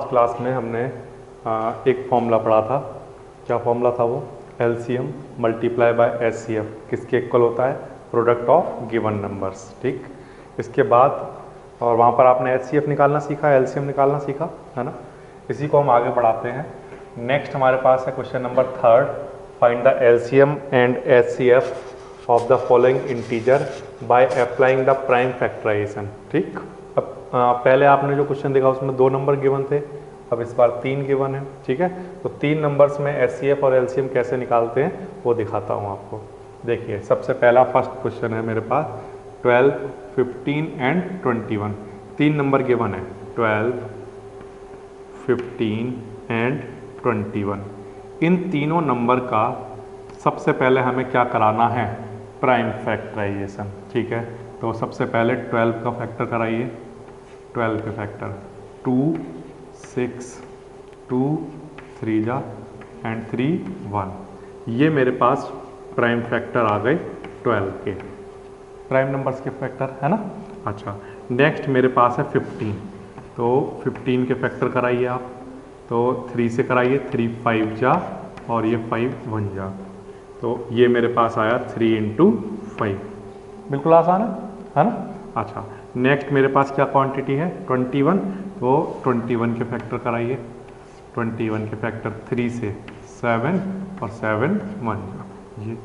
Last class में हमने एक फॉर्मूला पढ़ा था। क्या फॉर्मूला था वो? एलसीएम मल्टीप्लाई बाय एचसीएफ किसके इक्वल होता है? Product of given numbers. ठीक, इसके बाद और वहाँ पर आपने एचसीएफ निकालना सीखा, एलसीएम निकालना सीखा, है ना। इसी को हम आगे बढ़ाते हैं। नेक्स्ट हमारे पास है question number 3, find the LCM and HCF of the following integer by applying the prime factorization. ठीक, अब पहले आपने जो क्वेश्चन देखा उसमें 2 नंबर गिवन थे, अब इस बार 3 गिवन है। ठीक है, तो 3 नंबर्स में एचसीएफ और एलसीएम कैसे निकालते हैं वो दिखाता हूँ आपको। देखिए, सबसे पहला फर्स्ट क्वेश्चन है मेरे पास 12, 15 एंड 21। 3 नंबर गिवन है 12, 15 एंड 21। इन तीनों नंबर का सबसे पहले हमें क्या कराना है? Prime factorization. ठीक है, तो सबसे पहले 12 का फैक्टर कराइए। 12 के फैक्टर 2, 6, 2, 3 जा एंड 3, 1। ये मेरे पास प्राइम फैक्टर आ गए 12 के, प्राइम नंबर्स के फैक्टर, है ना। अच्छा, नेक्स्ट मेरे पास है 15। तो 15 के फैक्टर कराइए आप। तो 3 से कराइए, 3 5 जा और ये 5 1 जा। तो ये मेरे पास आया 3 × 5। बिल्कुल आसान है ना। अच्छा, नेक्स्ट मेरे पास क्या क्वांटिटी है? 21। तो 21 के फैक्टर कराइए। 21 के फैक्टर 3 से 7 और 7 1 जा। ये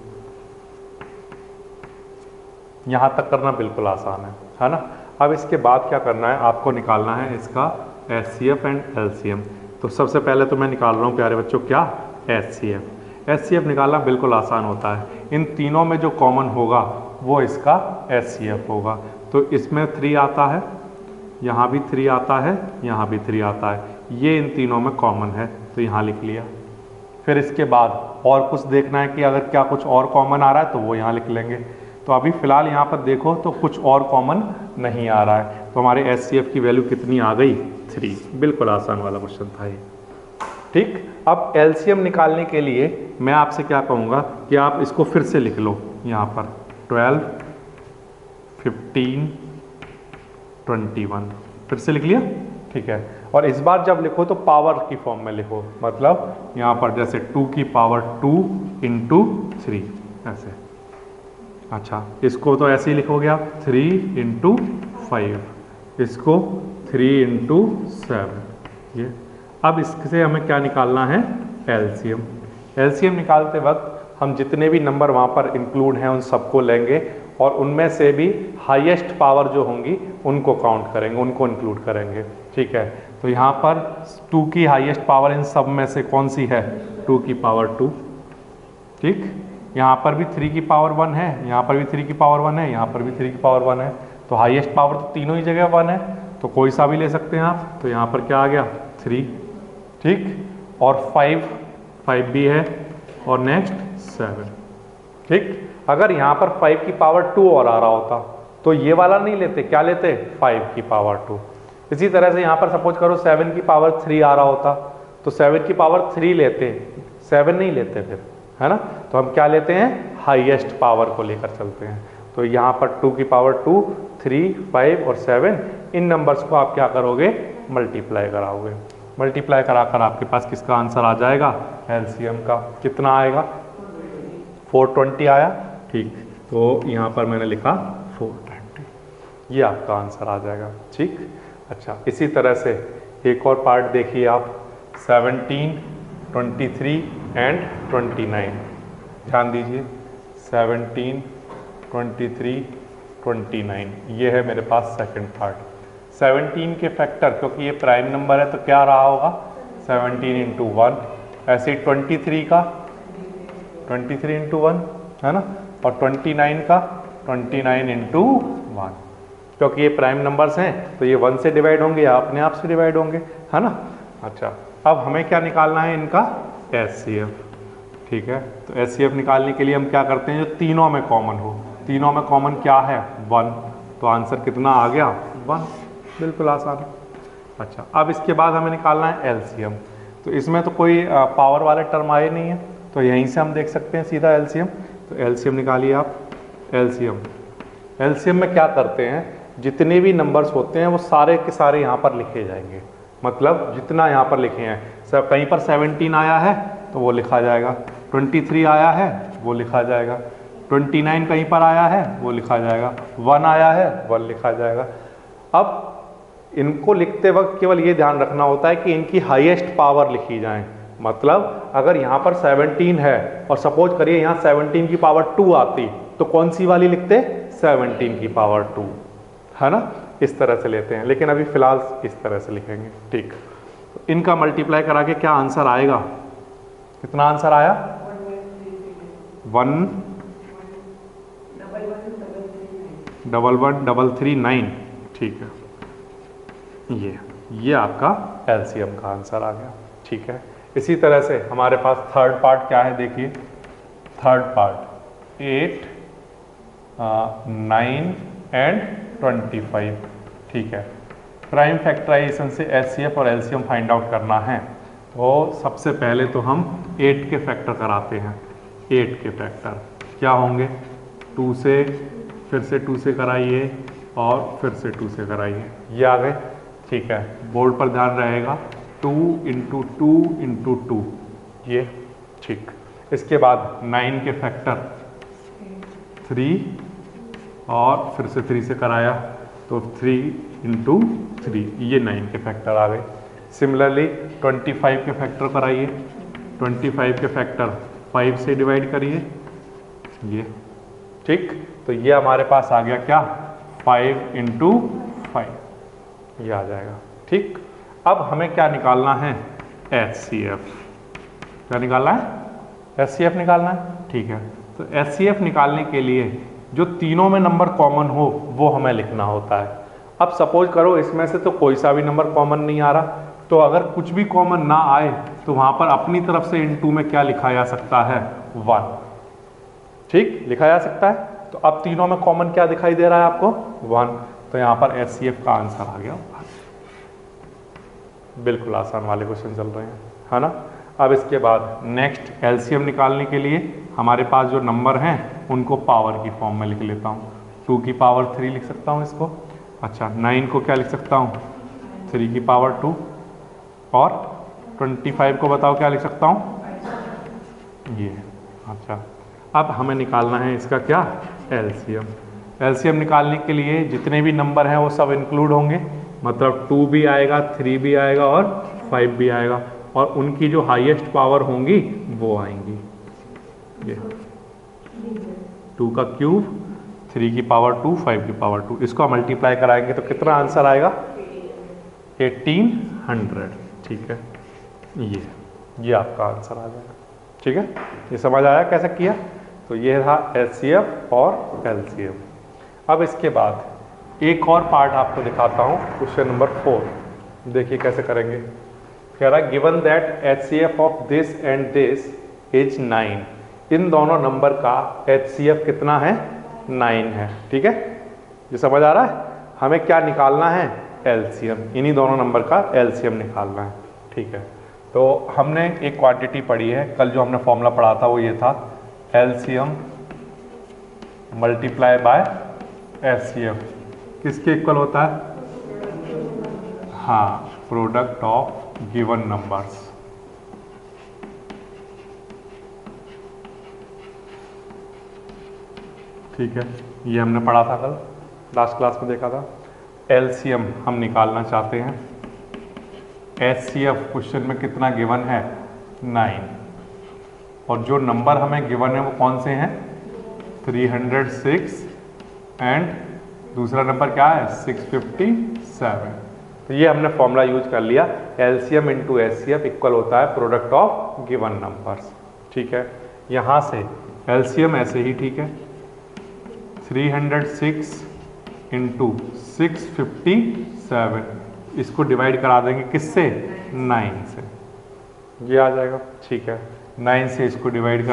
यहाँ तक करना बिल्कुल आसान है ना। अब इसके बाद क्या करना है? आपको निकालना है इसका एचसीएफ एंड एलसीएम। तो सबसे पहले तो मैं निकाल रहा हूँ प्यारे बच्चों क्या? एचसीएफ। एचसीएफ निकालना बिल्कुल आसान होता है। इन तीनों में जो कॉमन होगा वो इसका एचसीएफ होगा। तो इसमें 3 आता है, यहाँ भी 3 आता है, यहाँ भी 3 आता है। ये इन तीनों में कॉमन है तो यहाँ लिख लिया। फिर इसके बाद और कुछ देखना है कि अगर क्या कुछ और कॉमन आ रहा है तो वो यहाँ लिख लेंगे। तो अभी फ़िलहाल यहाँ पर देखो तो कुछ और कॉमन नहीं आ रहा है, तो हमारे एचसीएफ की वैल्यू कितनी आ गई? 3। बिल्कुल आसान वाला क्वेश्चन था ये। ठीक, अब एलसीएम निकालने के लिए मैं आपसे क्या कहूँगा कि आप इसको फिर से लिख लो। यहाँ पर 12, 15, 21 फिर से लिख लिया। ठीक है, और इस बार जब लिखो तो पावर की फॉर्म में लिखो, मतलब यहाँ पर जैसे 2 की पावर 2 × 3 ऐसे। अच्छा, इसको तो ऐसे ही लिखोगे आप 3 × 5, इसको 3 × 7। ये अब इससे हमें क्या निकालना है? एलसीएम। एलसीएम निकालते वक्त हम जितने भी नंबर वहाँ पर इंक्लूड हैं उन सबको लेंगे और उनमें से भी हाईएस्ट पावर जो होंगी उनको काउंट करेंगे, उनको इंक्लूड करेंगे। ठीक है, तो यहाँ पर 2 की हाईएस्ट पावर इन सब में से कौन सी है? 2 की पावर 2। ठीक, यहाँ पर भी 3 की पावर 1 है, यहाँ पर भी 3 की पावर 1 है, यहाँ पर भी 3 की पावर 1 है। तो हाईएस्ट पावर तो तीनों ही जगह 1 है, तो कोई सा भी ले सकते हैं आप। तो यहाँ पर क्या आ गया? 3। ठीक, और 5 भी है, और नेक्स्ट 7। ठीक, अगर यहाँ पर 5 की पावर 2 और आ रहा होता तो ये वाला नहीं लेते, क्या लेते? 5 की पावर 2। इसी तरह से यहाँ पर सपोज करो 7 की पावर 3 आ रहा होता तो 7 की पावर 3 लेते, 7 नहीं लेते फिर, है ना। तो हम क्या लेते हैं? हाईएस्ट पावर को लेकर चलते हैं। तो यहाँ पर 2 की पावर 2, 3, 5 और 7, इन नंबर्स को आप क्या करोगे? मल्टीप्लाई कराओगे। मल्टीप्लाई कराकर आपके पास किसका आंसर आ जाएगा? एलसीएम का। कितना आएगा? 420 आया। ठीक, तो यहाँ पर मैंने लिखा 420, ये आपका आंसर आ जाएगा। ठीक, अच्छा, इसी तरह से एक और पार्ट देखिए आप 17, 23 एंड 29। ध्यान दीजिए 17, 23, 29, ये है मेरे पास सेकंड पार्ट। 17 के फैक्टर, क्योंकि ये प्राइम नंबर है तो क्या रहा होगा? 17 × 1। ऐसे 23 का 23 × 1, है ना, और 29 का 29 × 1। क्योंकि ये प्राइम नंबर्स हैं तो ये 1 से डिवाइड होंगे या अपने आप से डिवाइड होंगे, है ना। अच्छा, अब हमें क्या निकालना है? इनका एचसीएफ। ठीक है, तो एचसीएफ निकालने के लिए हम क्या करते हैं? जो तीनों में कॉमन हो। तीनों में कॉमन क्या है? 1। तो आंसर कितना आ गया? 1। बिल्कुल आसान। अच्छा, अब इसके बाद हमें निकालना है एलसीएम। तो इसमें तो कोई पावर वाले टर्म आए नहीं है, तो यहीं से हम देख सकते हैं सीधा एलसीएम। तो एलसीएम निकालिए आप। एलसीएम में क्या करते हैं? जितने भी नंबर्स होते हैं वो सारे के सारे यहाँ पर लिखे जाएंगे। मतलब जितना यहाँ पर लिखे हैं, सब कहीं पर 17 आया है तो वो लिखा जाएगा, 23 आया है वो लिखा जाएगा, 29 कहीं पर आया है वो लिखा जाएगा, 1 आया है 1 लिखा जाएगा। अब इनको लिखते वक्त केवल ये ध्यान रखना होता है कि इनकी हाईएस्ट पावर लिखी जाए। मतलब अगर यहाँ पर 17 है और सपोज करिए यहाँ 17 की पावर 2 आती तो कौन सी वाली लिखते? 17 की पावर 2, है ना, इस तरह से लेते हैं। लेकिन अभी फिलहाल इस तरह से लिखेंगे, ठीक। तो इनका मल्टीप्लाई करा के क्या आंसर आएगा? कितना आंसर आया? 1113339, ठीक है। ये आपका एलसीएम का आंसर आ गया, ठीक है। इसी तरह से हमारे पास थर्ड पार्ट क्या है, देखिए थर्ड पार्ट 8, 9 एंड 25, ठीक है। प्राइम फैक्टराइजेशन से एचसीएफ और एलसीएम फाइंड आउट करना है तो सबसे पहले तो हम 8 के फैक्टर कराते हैं। 8 के फैक्टर क्या होंगे? 2 से, फिर से 2 से कराइए और फिर से 2 से कराइए, ये आ गए, ठीक है। बोर्ड पर ध्यान रहेगा 2 × 2 × 2, ये ठीक। इसके बाद 9 के फैक्टर 3 और फिर से 3 से कराया तो 3 × 3, ये 9 के फैक्टर आ गए। सिमिलरली 25 के फैक्टर कराइए, 25 के फैक्टर 5 से डिवाइड करिए, ये ठीक। तो ये हमारे पास आ गया क्या? 5 × 5, ये आ जाएगा, ठीक। अब हमें क्या निकालना है? HCF। क्या निकालना है? HCF निकालना है, ठीक है। तो HCF निकालने के लिए जो तीनों में नंबर कॉमन हो वो हमें लिखना होता है। अब सपोज करो इसमें से तो कोई सा भी नंबर कॉमन नहीं आ रहा, तो अगर कुछ भी कॉमन ना आए तो वहाँ पर अपनी तरफ से इन 2 में क्या लिखा जा सकता है? 1, ठीक, लिखा जा सकता है। तो अब तीनों में कॉमन क्या दिखाई दे रहा है आपको? 1। तो यहाँ पर HCF का आंसर आ गया। बिल्कुल आसान वाले क्वेश्चन चल रहे हैं, है ना। अब इसके बाद नेक्स्ट एलसीएम निकालने के लिए हमारे पास जो नंबर हैं उनको पावर की फॉर्म में लिख लेता हूँ। 2 की पावर 3 लिख सकता हूँ इसको, अच्छा। 9 को क्या लिख सकता हूँ? 3 की पावर 2, और 25 को बताओ क्या लिख सकता हूँ? ये, अच्छा। अब हमें निकालना है इसका क्या? एलसीएम। एलसीएम निकालने के लिए जितने भी नंबर हैं वो सब इंक्लूड होंगे, मतलब 2 भी आएगा, 3 भी आएगा और 5 भी आएगा, और उनकी जो हाईएस्ट पावर होंगी वो आएंगी। ये 2 का क्यूब, 3 की पावर 2, 5 की पावर 2, इसको मल्टीप्लाई कराएंगे तो कितना आंसर आएगा? 1800, ठीक है। ये आपका आंसर आ जाएगा, ठीक है। ये समझ आया कैसे किया? तो ये था एचसीएफ और एलसीएम। अब इसके बाद एक और पार्ट आपको दिखाता हूँ, क्वेश्चन नंबर 4। देखिए कैसे करेंगे। कह रहा है given that HCF of this and this is 9। इन दोनों नंबर का एचसीएफ कितना है? 9 है, ठीक है। ये समझ आ रहा है? हमें क्या निकालना है? एलसीएम। इन्हीं दोनों नंबर का एलसीएम निकालना है, ठीक है। तो हमने एक क्वांटिटी पढ़ी है, कल जो हमने फॉर्मूला पढ़ा था वो ये था, एलसीएम मल्टीप्लाई बाय एचसीएफ किसके इक्वल होता है? हाँ, प्रोडक्ट ऑफ गिवन नंबर्स। ठीक है, ये हमने पढ़ा था कल, लास्ट क्लास में देखा था। एलसीएम हम निकालना चाहते हैं। एचसीएफ क्वेश्चन में कितना गिवन है? 9, और जो नंबर हमें गिवन है वो कौन से हैं? 306 एंड दूसरा नंबर क्या है? 657। तो ये हमने फॉर्मूला यूज कर लिया, एलसीएम इंटू एचसीएफ इक्वल होता है प्रोडक्ट ऑफ गिवन नंबर्स, ठीक है। यहाँ से एलसीएम ऐसे ही ठीक है, 306 इंटू 657, इसको डिवाइड करा देंगे किससे? 9 से, ये आ जाएगा, ठीक है। 9 से इसको डिवाइड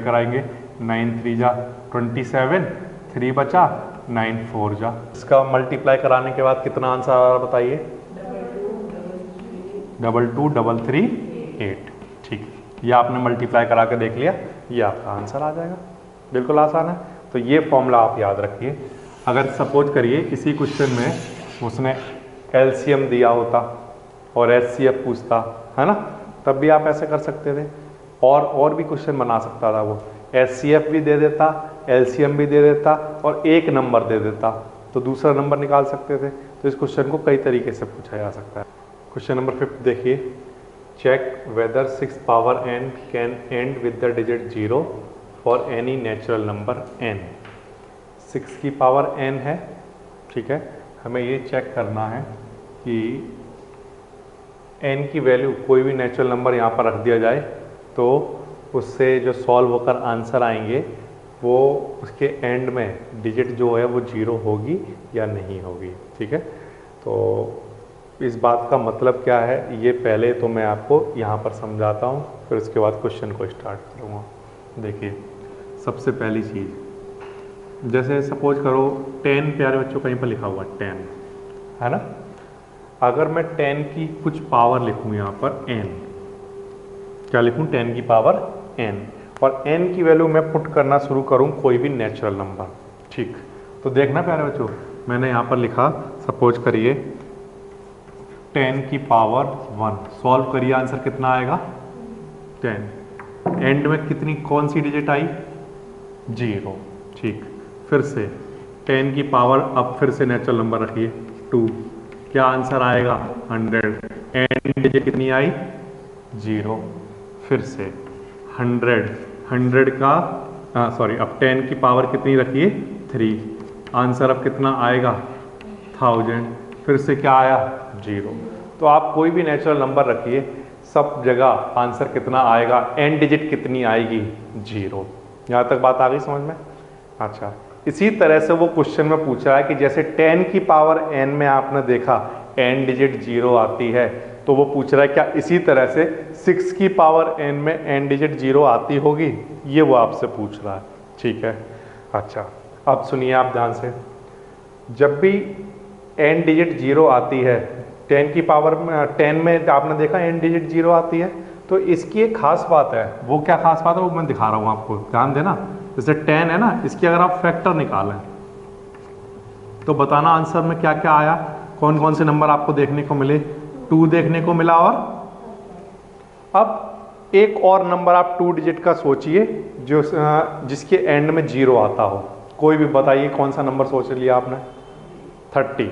कराएंगे, 9 3 जा 27, 3 बचा, 9 4 जा। इसका मल्टीप्लाई कराने के बाद कितना आंसर आ रहा बताइए? 22338, ठीक। ये आपने मल्टीप्लाई करा के देख लिया, ये आपका आंसर आ जाएगा, बिल्कुल आसान है। तो ये फॉर्मूला आप याद रखिए। अगर सपोज करिए किसी क्वेश्चन में उसने एलसीएम दिया होता, और HCF पूछता, है ना, तब भी आप ऐसे कर सकते थे। और भी क्वेश्चन बना सकता था वो, HCF भी दे देता, LCM भी दे देता और एक नंबर दे देता, तो दूसरा नंबर निकाल सकते थे। तो इस क्वेश्चन को कई तरीके से पूछा जा सकता है। क्वेश्चन नंबर 5 देखिए, check whether 6 power n can end with the digit 0 for any natural number n। 6 की पावर n है, ठीक है, हमें ये चेक करना है कि n की वैल्यू कोई भी नेचुरल नंबर यहाँ पर रख दिया जाए तो उससे जो सॉल्व होकर आंसर आएंगे वो उसके एंड में डिजिट जो है वो 0 होगी या नहीं होगी, ठीक है। तो इस बात का मतलब क्या है ये पहले तो मैं आपको यहाँ पर समझाता हूँ, फिर उसके बाद क्वेश्चन को स्टार्ट करूँगा। देखिए, सबसे पहली चीज़, जैसे सपोज करो 10 प्यारे बच्चों कहीं पर लिखा हुआ 10, है ना। अगर मैं 10 की कुछ पावर लिखूँ यहाँ पर n, क्या लिखूँ, 10 की पावर n, और n की वैल्यू मैं पुट करना शुरू करूँ कोई भी नेचुरल नंबर, ठीक। तो देखना प्यारे बच्चों, मैंने यहाँ पर लिखा, सपोज करिए 10 की पावर 1, सॉल्व करिए, आंसर कितना आएगा 10। एंड में कितनी कौन सी डिजिट आई 0, ठीक। फिर से 10 की पावर, अब फिर से नेचुरल नंबर रखिए 2, क्या आंसर आएगा 100। एंड डिजिट कितनी आई 0। फिर से 100 का सॉरी, अब 10 की पावर कितनी रखिए 3, आंसर अब कितना आएगा 1000। फिर से क्या आया 0। तो आप कोई भी नेचुरल नंबर रखिए, सब जगह आंसर कितना आएगा, एंड डिजिट कितनी आएगी 0। यहाँ तक बात आ गई समझ में। अच्छा, इसी तरह से वो क्वेश्चन में पूछ रहा है कि जैसे 10 की पावर n में आपने देखा एंड डिजिट 0 आती है, तो वो पूछ रहा है क्या इसी तरह से 6 की पावर n में एंड डिजिट 0 आती होगी, ये वो आपसे पूछ रहा है, ठीक है। अच्छा, अब सुनिए आप ध्यान से, जब भी एंड डिजिट 0 आती है, 10 की पावर 10 में आपने देखा एंड डिजिट 0 आती है, तो इसकी एक खास बात है। वो क्या खास बात है वो मैं दिखा रहा हूँ आपको, ध्यान देना। जैसे 10 है ना, इसकी अगर आप फैक्टर निकालें तो बताना आंसर में क्या क्या आया, कौन कौन से नंबर आपको देखने को मिले। 2 देखने को मिला, और अब एक और नंबर आप 2 डिजिट का सोचिए जो जिसके एंड में 0 आता हो। कोई भी बताइए कौन सा नंबर सोच लिया आपने। 30,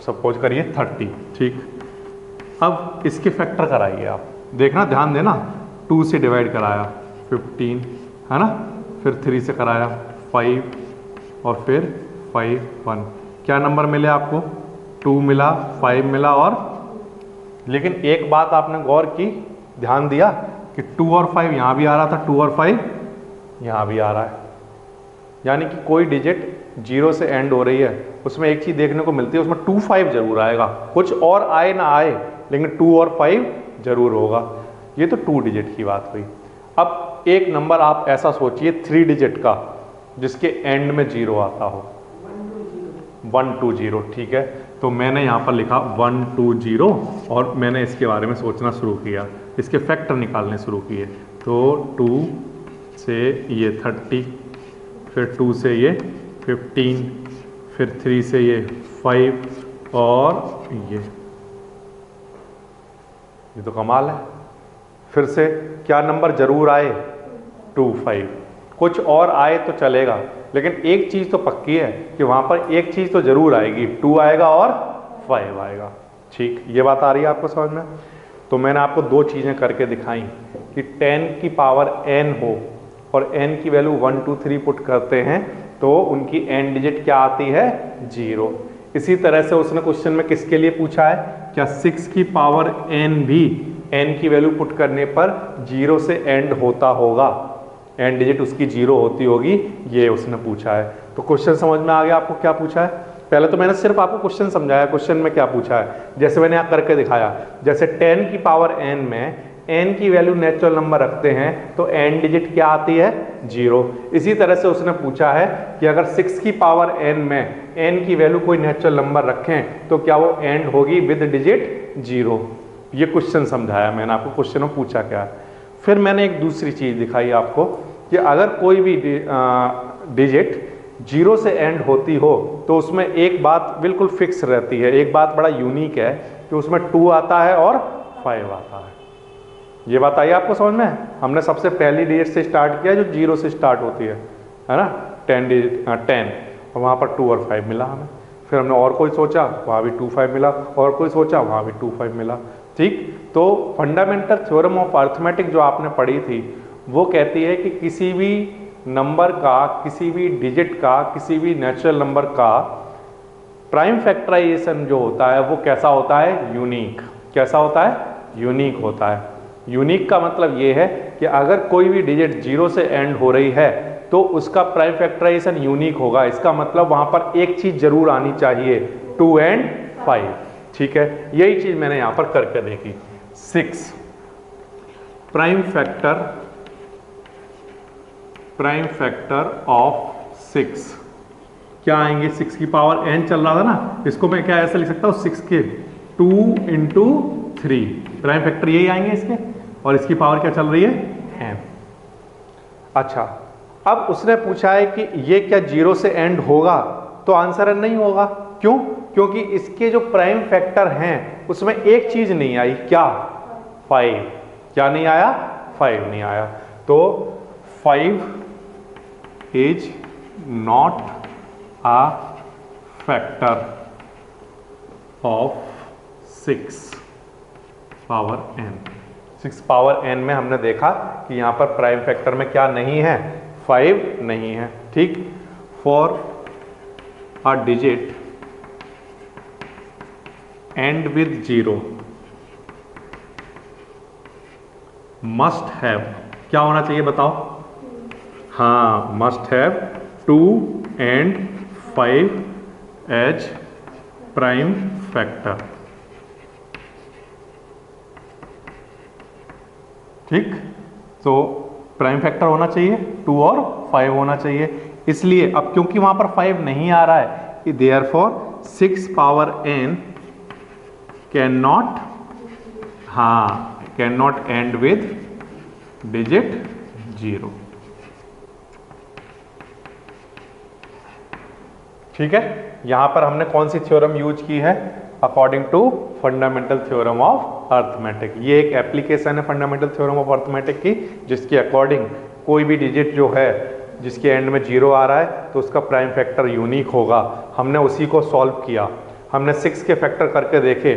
सपोज करिए 30, ठीक। अब इसके फैक्टर कराइए आप, देखना ध्यान देना। 2 से डिवाइड कराया 15, है ना, फिर 3 से कराया 5, और फिर 5 1, क्या नंबर मिले आपको 2 मिला, 5 मिला, और लेकिन एक बात आपने गौर की, ध्यान दिया कि 2 और 5 यहाँ भी आ रहा था, 2 और 5 यहाँ भी आ रहा है, यानी कि कोई डिजिट 0 से एंड हो रही है उसमें एक चीज़ देखने को मिलती है, उसमें 2 5 जरूर आएगा, कुछ और आए ना आए लेकिन 2 और 5 जरूर होगा। ये तो 2 डिजिट की बात हुई। अब एक नंबर आप ऐसा सोचिए 3 डिजिट का जिसके एंड में 0 आता हो, 120, ठीक है। तो मैंने यहाँ पर लिखा 120 और मैंने इसके बारे में सोचना शुरू किया, इसके फैक्टर निकालने शुरू किए। तो 2 से ये 30, फिर 2 से ये 15, फिर 3 से ये 5, और ये तो कमाल है। फिर से क्या नंबर जरूर आए 2 5, कुछ और आए तो चलेगा, लेकिन एक चीज़ तो पक्की है कि वहाँ पर एक चीज़ तो जरूर आएगी, 2 आएगा और 5 आएगा, ठीक। ये बात आ रही है आपको समझ में। तो मैंने आपको 2 चीज़ें करके दिखाई कि 10 की पावर n हो और n की वैल्यू 1 2 3 पुट करते हैं तो उनकी एंड डिजिट क्या आती है 0। इसी तरह से उसने क्वेश्चन में किसके लिए पूछा है, क्या 6 की पावर n भी n की वैल्यू पुट करने पर 0 से एंड होता होगा, एंड डिजिट उसकी 0 होती होगी, ये उसने पूछा है। तो क्वेश्चन समझ में आ गया आपको क्या पूछा है। पहले तो मैंने सिर्फ आपको क्वेश्चन समझाया, क्वेश्चन में क्या पूछा है, जैसे मैंने यहाँ करके दिखाया। जैसे 10 की पावर n में n की वैल्यू नेचुरल नंबर रखते हैं तो एंड डिजिट क्या आती है 0। इसी तरह से उसने पूछा है कि अगर 6 की पावर n में n की वैल्यू कोई नेचुरल नंबर रखें तो क्या वो एंड होगी विद डिजिट 0। ये क्वेश्चन समझाया मैंने आपको, क्वेश्चन में पूछा क्या है। फिर मैंने एक दूसरी चीज़ दिखाई आपको कि अगर कोई भी डिजिट 0 से एंड होती हो तो उसमें एक बात बिल्कुल फिक्स रहती है, एक बात बड़ा यूनिक है कि कि उसमें 2 आता है और 5 आता है। ये बात आई आपको समझ में? हमने सबसे पहली डिजिट से स्टार्ट किया जो 0 से स्टार्ट होती है ना, 10 डिजिट 10, और वहाँ पर 2 और 5 मिला हमें। फिर हमने और कोई सोचा, वहाँ भी 2 5 मिला, और कोई सोचा, वहाँ भी 2 5 मिला। ठीक, तो फंडामेंटल थ्योरम ऑफ अर्थमेटिक जो आपने पढ़ी थी वो कहती है कि किसी भी नंबर का, किसी भी डिजिट का, किसी भी नेचुरल नंबर का प्राइम फैक्टराइजेशन जो होता है वो कैसा होता है? यूनिक। कैसा होता है? यूनिक होता है। यूनिक का मतलब ये है कि अगर कोई भी डिजिट 0 से एंड हो रही है तो उसका प्राइम फैक्टराइजेशन यूनिक होगा। इसका मतलब वहां पर एक चीज जरूर आनी चाहिए, 2 and 5। ठीक है, यही चीज मैंने यहां पर करके देखी। 6 प्राइम फैक्टर ऑफ 6 क्या आएंगे? 6 की पावर n चल रहा था ना, इसको मैं क्या ऐसे लिख सकता हूँ? 6 के 2 into 3 प्राइम फैक्टर यही आएंगे इसके, और इसकी पावर क्या चल रही है? n। अच्छा, अब उसने पूछा है कि ये क्या 0 से एंड होगा? तो आंसर है नहीं होगा। क्यों? क्योंकि इसके जो प्राइम फैक्टर हैं उसमें एक चीज नहीं आई, क्या? 5। क्या नहीं आया? 5 नहीं आया। तो 5 is not a factor of 6 power n। 6 power n में हमने देखा कि यहां पर प्राइम फैक्टर में क्या नहीं है? 5 नहीं है। ठीक, for a digit end with 0 must have, क्या होना चाहिए बताओ? हाँ, must have 2 and 5 as prime factor. ठीक, तो प्राइम फैक्टर होना चाहिए 2 और 5 होना चाहिए। इसलिए अब क्योंकि वहां पर 5 नहीं आ रहा है, therefore 6 power n can not, हाँ, can not and with digit 0। ठीक है, यहां पर हमने कौन सी थ्योरम यूज की है? According to fundamental theorem of arithmetic. ये एक एप्लीकेशन है फंडामेंटल थ्योरम ऑफ अर्थमेटिक की, जिसके अकॉर्डिंग कोई भी डिजिट जो है जिसके एंड में 0 आ रहा है तो उसका प्राइम फैक्टर यूनिक होगा। हमने उसी को सॉल्व किया, हमने 6 के फैक्टर करके देखे,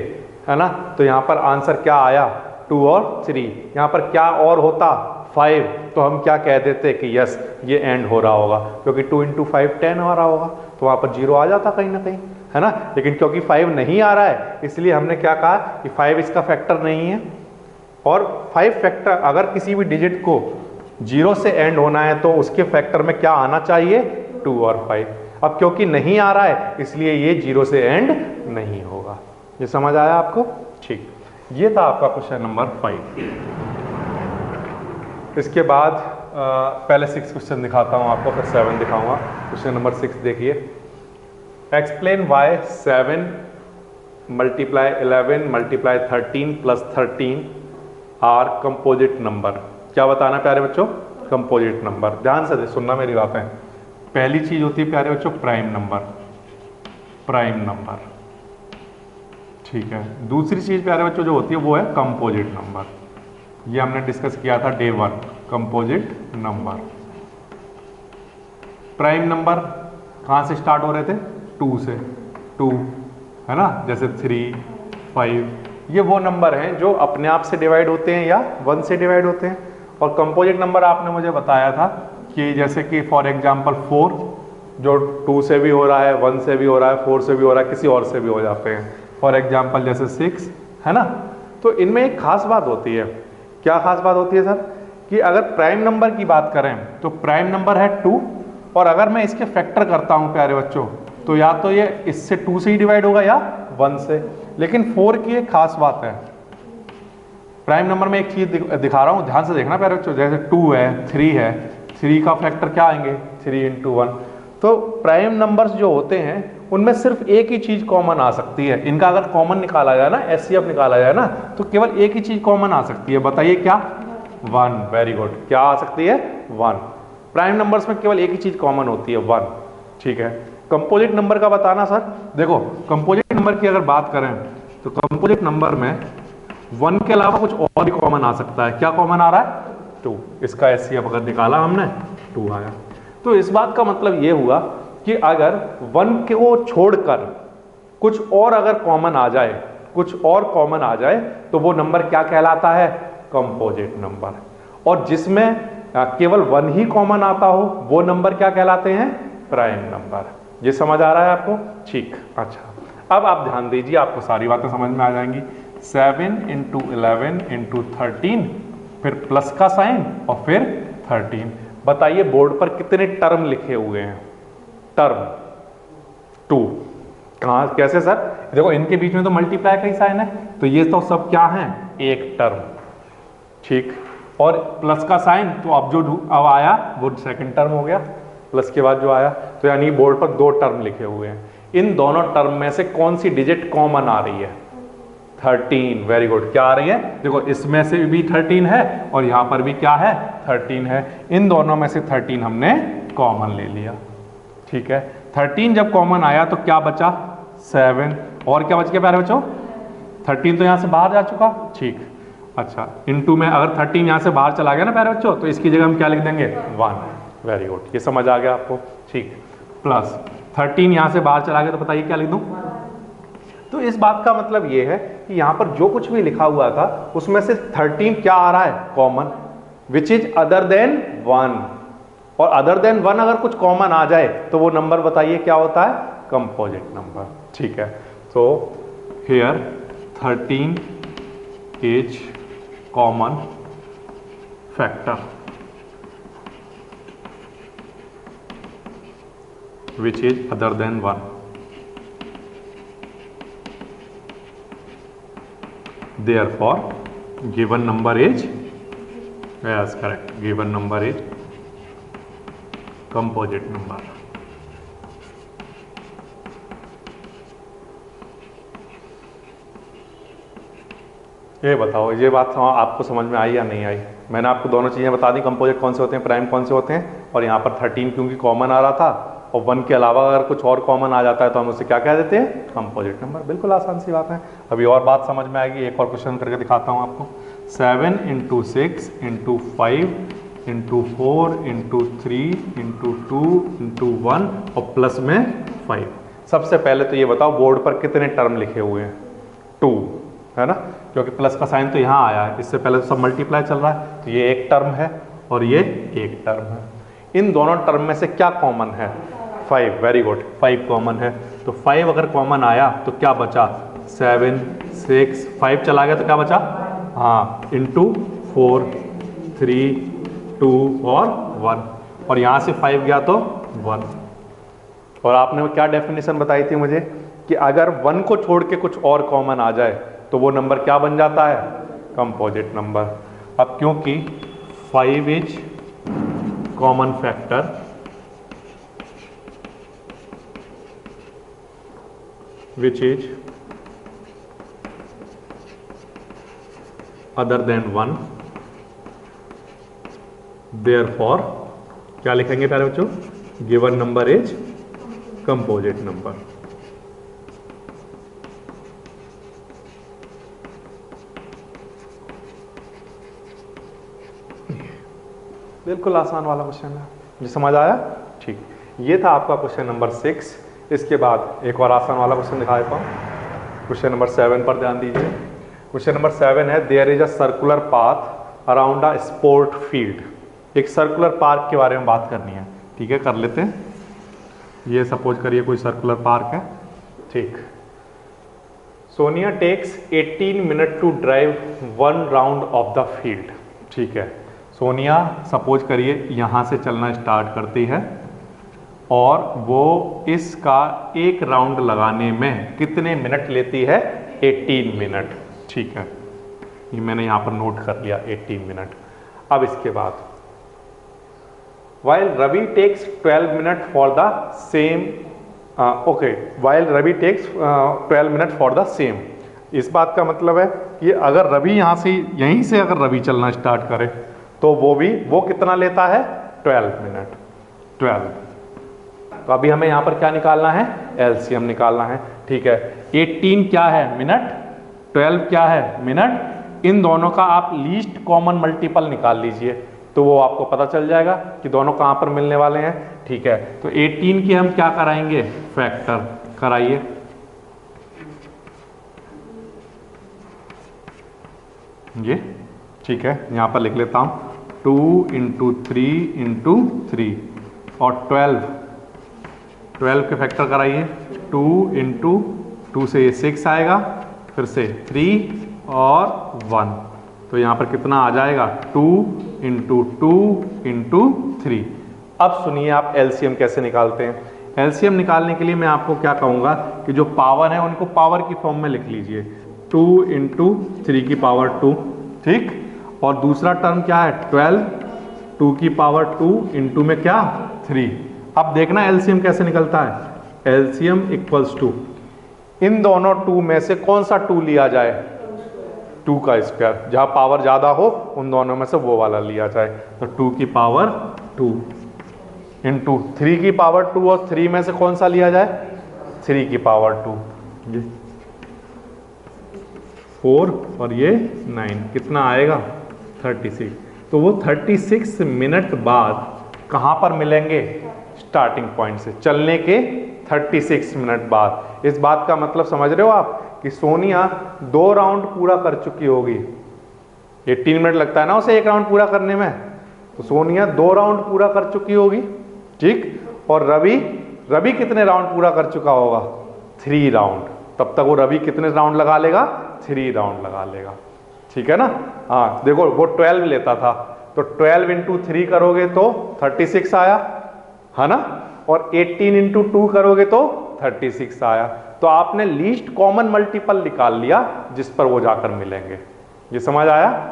है ना। तो यहाँ पर आंसर क्या आया? 2 और 3। यहाँ पर क्या और होता? 5। तो हम क्या कह देते कि यस ये एंड हो रहा होगा, क्योंकि 2 into 5 10 आ रहा होगा, तो वहाँ पर 0 आ जाता कहीं ना कहीं, है ना। लेकिन क्योंकि 5 नहीं आ रहा है इसलिए हमने क्या कहा कि 5 इसका फैक्टर नहीं है। और 5 फैक्टर, अगर किसी भी डिजिट को 0 से एंड होना है तो उसके फैक्टर में क्या आना चाहिए? 2 और 5। अब क्योंकि नहीं आ रहा है इसलिए ये 0 से एंड नहीं होगा। ये समझ आया आपको? ठीक, ये था आपका क्वेश्चन नंबर 5। इसके बाद पहले 6 क्वेश्चन दिखाता हूँ आपको, फिर 7 दिखाऊंगा। क्वेश्चन नंबर 6 देखिए, explain why 7 multiply 11 multiply 13 plus 13 are composite number. क्या बताना प्यारे बच्चों? Composite number. ध्यान से सुनना मेरी बातें। पहली चीज होती है प्यारे बच्चों प्राइम नंबर, प्राइम नंबर, ठीक है। दूसरी चीज प्यारे बच्चों जो होती है वो है कंपोजिट नंबर। ये हमने डिस्कस किया था day 1, composite number. Prime number कहाँ से स्टार्ट हो रहे थे? 2 से, 2 है ना, जैसे 3 5। ये वो नंबर हैं जो अपने आप से डिवाइड होते हैं या 1 से डिवाइड होते हैं। और कंपोजिट नंबर आपने मुझे बताया था कि जैसे कि फॉर एग्जांपल 4 जो 2 से भी हो रहा है, 1 से भी हो रहा है, 4 से भी हो रहा है, किसी और से भी हो जाते हैं। फॉर एग्जांपल जैसे 6 है ना। तो इनमें एक खास बात होती है। क्या खास बात होती है सर? कि अगर प्राइम नंबर की बात करें तो प्राइम नंबर है 2, और अगर मैं इसके फैक्टर करता हूं प्यारे बच्चों तो या तो ये इससे 2 से ही डिवाइड होगा या 1 से। लेकिन 4 की एक खास बात है, प्राइम नंबर में एक चीज दिखा रहा हूं, ध्यान से देखना प्यारे बच्चों। जैसे 2 है, 3 है, 3 का फैक्टर क्या आएंगे? 3 into 1। तो प्राइम नंबर्स जो होते हैं उनमें सिर्फ एक ही चीज कॉमन आ सकती है। इनका अगर कॉमन निकाला जाए ना, एचसीएफ निकाला जाए ना, तो केवल एक ही चीज कॉमन आ सकती है। बताइए क्या? 1। Very good. क्या आ सकती है? 1। प्राइम नंबर्स में केवल एक ही चीज कॉमन होती है, 1। ठीक है। कंपोजिट नंबर का बताना सर, देखो कंपोजिट नंबर की अगर बात करें तो कंपोजिट नंबर में 1 के अलावा कुछ और भी कॉमन आ सकता है। क्या कॉमन आ रहा है? 2। इसका एचसीएफ अगर निकाला हमने 2 आया। तो इस बात का मतलब ये हुआ कि अगर 1 को छोड़कर कुछ और अगर कॉमन आ जाए, कुछ और कॉमन आ जाए तो वो नंबर क्या कहलाता है? Composite number. और जिसमें केवल 1 ही कॉमन आता हो वो नंबर क्या कहलाते हैं? Prime number. ये समझ आ रहा है आपको? ठीक। अच्छा, अब आप ध्यान दीजिए, आपको सारी बातें समझ में आ जाएंगी। 7 × 11 × 13, फिर प्लस का साइन और फिर 13। बताइए बोर्ड पर कितने टर्म लिखे हुए हैं? टर्म 2। कहाँ, कैसे सर? देखो इनके बीच में तो मल्टीप्लाई का ही साइन है, तो ये तो सब क्या है? एक टर्म। ठीक। और प्लस का साइन तो अब जो अब आया वो सेकंड टर्म हो गया, प्लस के बाद जो आया। तो यानी बोर्ड पर 2 टर्म लिखे हुए हैं। इन दोनों टर्म में से कौन सी डिजिट कॉमन आ रही है? 13। Very good. क्या आ रही है? देखो इसमें से भी 13 है और यहां पर भी क्या है? 13 है। इन दोनों में से 13 हमने कॉमन ले लिया। ठीक है। 13 जब कॉमन आया तो क्या बचा? 7। और क्या बच गया प्यारे बच्चों? 13 तो यहां से बाहर जा चुका। ठीक। अच्छा, इनटू में अगर 13 यहां से बाहर चला गया ना प्यारे बच्चों, तो इसकी जगह हम क्या लिख देंगे? 1। Very good. ये समझ आ गया आपको? ठीक। प्लस 13 यहां से बाहर चला गया तो बताइए क्या लिख दूं? तो इस बात का मतलब ये है कि यहां पर जो कुछ भी लिखा हुआ था उसमें से 13 क्या आ रहा है? Common, which is other than 1। और अदर देन 1 अगर कुछ कॉमन आ जाए तो वो नंबर बताइए क्या होता है? Composite number. ठीक है। तो here 13 is common factor which is other than 1. Therefore given number is, yes correct, given number is composite number. ये बताओ, ये बात आपको समझ में आई या नहीं आई? मैंने आपको दोनों चीज़ें बता दी, कंपोजिट कौन से होते हैं, प्राइम कौन से होते हैं। और यहाँ पर 13 क्योंकि कॉमन आ रहा था और 1 के अलावा अगर कुछ और कॉमन आ जाता है तो हम उसे क्या कह देते हैं? Composite number. बिल्कुल आसान सी बात है। अभी और बात समझ में आएगी। एक और क्वेश्चन करके दिखाता हूँ आपको। 7 × 6 × 5 × 4 × 3 × 2 × 1 और प्लस में 5। सबसे पहले तो ये बताओ बोर्ड पर कितने टर्म लिखे हुए हैं? 2 है ना, क्योंकि प्लस का साइन तो यहाँ आया है, इससे पहले तो सब मल्टीप्लाई चल रहा है। तो ये एक टर्म है और ये एक टर्म है। इन दोनों टर्म में से क्या कॉमन है? 5। वेरी गुड, 5 कॉमन है। तो 5 अगर कॉमन आया तो क्या बचा? 7 6 5 चला गया तो क्या बचा? हाँ, इंटू 4 3 2 और 1। और यहाँ से 5 गया तो 1। और आपने क्या डेफिनेशन बताई थी मुझे कि अगर 1 को छोड़ के कुछ और कॉमन आ जाए तो वो नंबर क्या बन जाता है? Composite number. अब क्योंकि 5 is common factor which is other than 1, therefore क्या लिखेंगे प्यारे बच्चों? Given number is composite number. बिल्कुल आसान वाला क्वेश्चन है। ये समझ आया? ठीक। ये था आपका क्वेश्चन नंबर 6। इसके बाद एक और आसान वाला क्वेश्चन दिखा देता हूँ। क्वेश्चन नंबर 7 पर ध्यान दीजिए। क्वेश्चन नंबर 7 है, there is a circular path around a sport field. एक सर्कुलर पार्क के बारे में बात करनी है। ठीक है, कर लेते हैं। ये सपोज करिए कोई सर्कुलर पार्क है। ठीक। Sonia takes 18 minute to drive 1 round of the field. ठीक है, सोनिया सपोज करिए यहाँ से चलना स्टार्ट करती है और वो इसका एक राउंड लगाने में कितने मिनट लेती है? 18 मिनट। ठीक है, ये मैंने यहाँ पर नोट कर लिया 18 मिनट। अब इसके बाद while Ravi takes 12 minute for the same, okay, while Ravi takes 12 minute for the same. इस बात का मतलब है कि अगर रवि यहाँ से यहीं से अगर रवि चलना स्टार्ट करे तो वो कितना लेता है? 12 मिनट। 12। तो अभी हमें यहाँ पर क्या निकालना है? एलसीएम निकालना है। ठीक है, 18 क्या है? मिनट, 12 क्या है मिनट। इन दोनों का आप लीस्ट कॉमन मल्टीपल निकाल लीजिए तो वो आपको पता चल जाएगा कि दोनों कहाँ पर मिलने वाले हैं। ठीक है, तो 18 की हम क्या कराएंगे, फैक्टर कराइए। ये ठीक है, यहाँ पर लिख लेता हूँ 2 इंटू 3 इंटू 3 और 12 के फैक्टर कराइए। 2 इंटू 2 से ये 6 आएगा, फिर से 3 और 1, तो यहाँ पर कितना आ जाएगा 2 इंटू 2 इंटू 3। अब सुनिए आप एलसीएम कैसे निकालते हैं। एलसीएम निकालने के लिए मैं आपको क्या कहूँगा कि जो पावर है उनको पावर की फॉर्म में लिख लीजिए, 2 इंटू 3 की पावर 2, ठीक। और दूसरा टर्म क्या है 12, 2 की पावर 2 इंटू में क्या 3। अब देखना एलसीएम कैसे निकलता है। एलसीएम इक्वल्स टू इन दोनों 2 में से कौन सा 2 लिया जाए, 2 का स्क्वायर, जहां पावर ज्यादा हो उन दोनों में से वो वाला लिया जाए। तो 2 की पावर 2 इंटू 3 की पावर 2 और 3 में से कौन सा लिया जाए, 3 की पावर 2, ये 4 और ये 9, कितना आएगा 36। तो वो 36 मिनट बाद कहां पर मिलेंगे, स्टार्टिंग पॉइंट से, चलने के 36 मिनट बाद। इस बात का मतलब समझ रहे हो आप कि सोनिया 2 राउंड पूरा कर चुकी होगी। 18 मिनट लगता है ना उसे 1 राउंड पूरा करने में, तो सोनिया 2 राउंड पूरा कर चुकी होगी, ठीक। और रवि कितने राउंड पूरा कर चुका होगा, 3 राउंड। तब तक वो रवि कितने राउंड लगा लेगा, 3 राउंड लगा लेगा, ठीक है ना। हाँ देखो वो 12 लेता था, तो 12 इंटू 3 करोगे तो 36 आया, है ना। और 18 इंटू 2 करोगे तो 36 आया। तो आपने लीस्ट कॉमन मल्टीपल निकाल लिया जिस पर वो जाकर मिलेंगे। ये समझ आया।